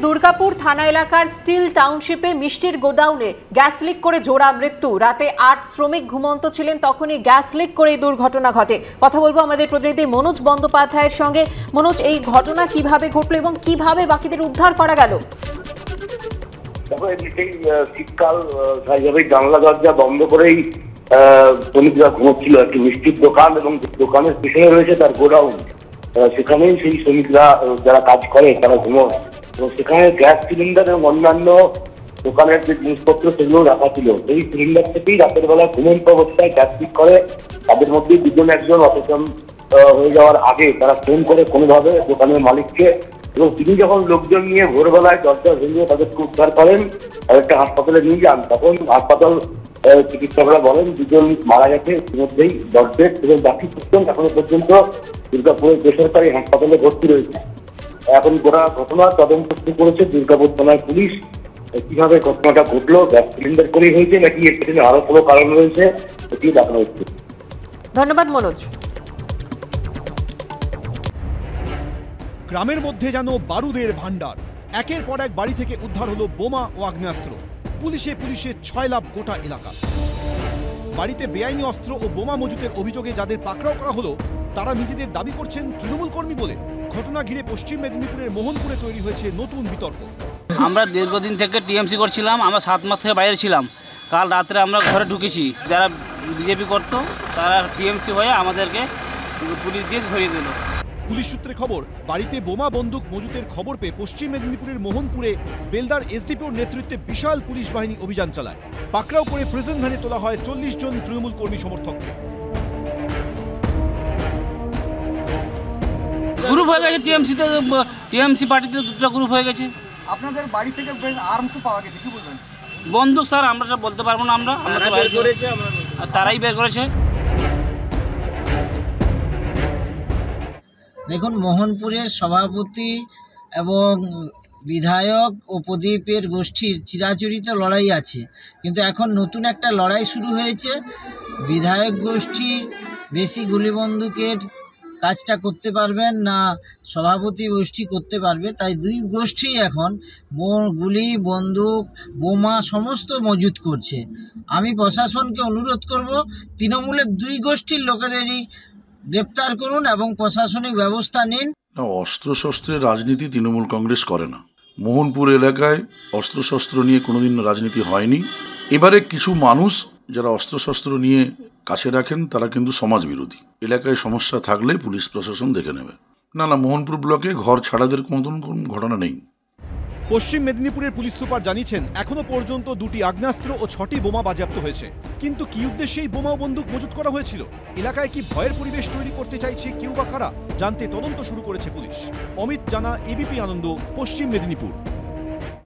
দুর্গাপুর থানা এলাকার স্টিল টাউনশিপে মিষ্টির গোডাউনে গ্যাস লিক করে জোড়া মৃত্যু। রাতে 8 শ্রমিক ঘুমন্ত ছিলেন, তখনই গ্যাস লিক করে এই দুর্ঘটনা ঘটে। কথা বলবো আমাদের প্রতিনিধি মনোজ বন্দ্যোপাধ্যায়ের সঙ্গে। মনোজ, এই ঘটনা কিভাবে ঘটলো এবং কিভাবে বাকিদের উদ্ধার করা গেল? দেখো, এমনিতেই শীতকাল, স্বাভাবিক জানলা দরজা বন্ধ করেই শ্রমিকরা ঘুমোচ্ছিল। একটি মিষ্টির দোকান এবং দোকানের পিছনে রয়েছে তার গোডাউন, সেখানেই সেই শ্রমিকরা যারা কাজ করে তারা ঘুমোয়। এবং সেখানে গ্যাস সিলিন্ডার এবং অন্যান্য দোকানের যে জিনিসপত্র সেগুলো রাখা ছিল। সেই সিলিন্ডার থেকেই রাতের বেলা ঘুমন্ত অবস্থায় গ্যাস লিক করে। তাদের মধ্যে দুজন একজন অচেতন হয়ে যাওয়ার আগে তারা ফোন করে কোনোভাবে দোকানের মালিককে, এবং তিনি যখন লোকজন নিয়ে ভোরবেলায় দরজা ভেঙে তাদেরকে উদ্ধার করেন, তাদেরকে হাসপাতালে নিয়ে যান। তখন হাসপাতাল চিকিৎসকরা বলেন দুজন মারা গেছে ইতিমধ্যেই, 10 বেড, এবং বাকি 6 এখনো পর্যন্ত দুর্গাপুরের বেসরকারি হাসপাতালে ভর্তি রয়েছে। এখন গোটা ঘটনা তদন্ত শুরু করেছে দুর্গাপুর থানার পুলিশ। কিভাবে ঘটনাটা ঘটলো, গ্যাস সিলিন্ডার করেই হয়েছে নাকি এর পেছনে আরো কোনো কারণ রয়েছে, এটি দেখানো হচ্ছে। ধন্যবাদ মনোজ। গ্রামের মধ্যে যেন বারুদের ভান্ডার। একের পর এক বাড়ি থেকে উদ্ধার হলো বোমা ও আগ্নেয়াস্ত্র। পুলিশে 6 লাভ গোটা এলাকা। বাড়িতে বেআইনি অস্ত্র ও বোমা মজুতের অভিযোগে যাদের পাকড়াও করা হলো তারা নিজেদের দাবি করছেন তৃণমূল কর্মী বলে। ঘটনা ঘিরে পশ্চিম মেদিনীপুরের মোহনপুরে তৈরি হয়েছে নতুন বিতর্ক। আমরা দীর্ঘদিন থেকে টিএমসি করছিলাম, আমরা 7 মাস থেকে বাইরে ছিলাম। কাল রাত্রে আমরা ঘরে ঢুকেছি, যারা বিজেপি করতো তারা টিএমসি হয়ে আমাদেরকে পুলিশ দিয়ে ধরিয়ে দিল। পুলিশ সূত্রে খবর, বাড়িতে বোমা বন্দুক মজুতের খবর পেয়ে পশ্চিম মেদিনীপুরের মোহনপুরে বেলদার এসডিপিওর নেতৃত্বে বিশাল পুলিশ বাহিনী অভিযান চালায়। পাকড়াও করে প্রিজন ভ্যানে তোলা হয় 40 জন তৃণমূল কর্মী সমর্থককে। গ্রুপ হয়ে গেছে টিএমসি পার্টিতে, দুটো গ্রুপ হয়ে গেছে। আপনাদের বাড়ি থেকে আর্মস পাওয়া গেছে, কি বলবেন? বন্দুক স্যার আমরা বলতে পারবো না, তারাই বের করেছে। দেখুন, মোহনপুরের সভাপতি এবং বিধায়ক ও প্রদীপের গোষ্ঠীর চিরাচরিত লড়াই আছে, কিন্তু এখন নতুন একটা লড়াই শুরু হয়েছে। বিধায়ক গোষ্ঠী বেশি গুলি বন্দুকের কাজটা করতে পারবেন না, সভাপতি গোষ্ঠী করতে পারবে, তাই দুই গোষ্ঠী এখন গুলি বন্দুক বোমা সমস্ত মজুত করছে। আমি প্রশাসনকে অনুরোধ করব, তৃণমূলের দুই গোষ্ঠীর লোকেদেরই গ্রেপ্তার করুন এবং প্রশাসনিক ব্যবস্থা নিন। অস্ত্রশস্ত্রের রাজনীতি তৃণমূল কংগ্রেস করে না। মোহনপুর এলাকায় অস্ত্রশস্ত্র নিয়ে কোনোদিন রাজনীতি হয়নি। এবারে কিছু মানুষ যারা অস্ত্রশস্ত্র নিয়ে কাছে রাখেন তারা কিন্তু সমাজ বিরোধী। এলাকায় সমস্যা থাকলে পুলিশ প্রশাসন দেখে নেবে। না, মোহনপুর ব্লকে ঘর ছাড়াদের মতন কোনো ঘটনা নেই। পশ্চিম মেদিনীপুরের পুলিশ সুপার জানিয়েছেন এখনো পর্যন্ত 2টি আগ্নেয়াস্ত্র ও 6টি বোমা বাজেয়াপ্ত হয়েছে। কিন্তু কি উদ্দেশ্যে এই বোমা ও বন্দুক মজুত করা হয়েছিল? এলাকায় কি ভয়ের পরিবেশ তৈরি করতে চাইছে কেউ বা কারা? জানতে তদন্ত শুরু করেছে পুলিশ। অমিত জানা, এবিপি আনন্দ, পশ্চিম মেদিনীপুর।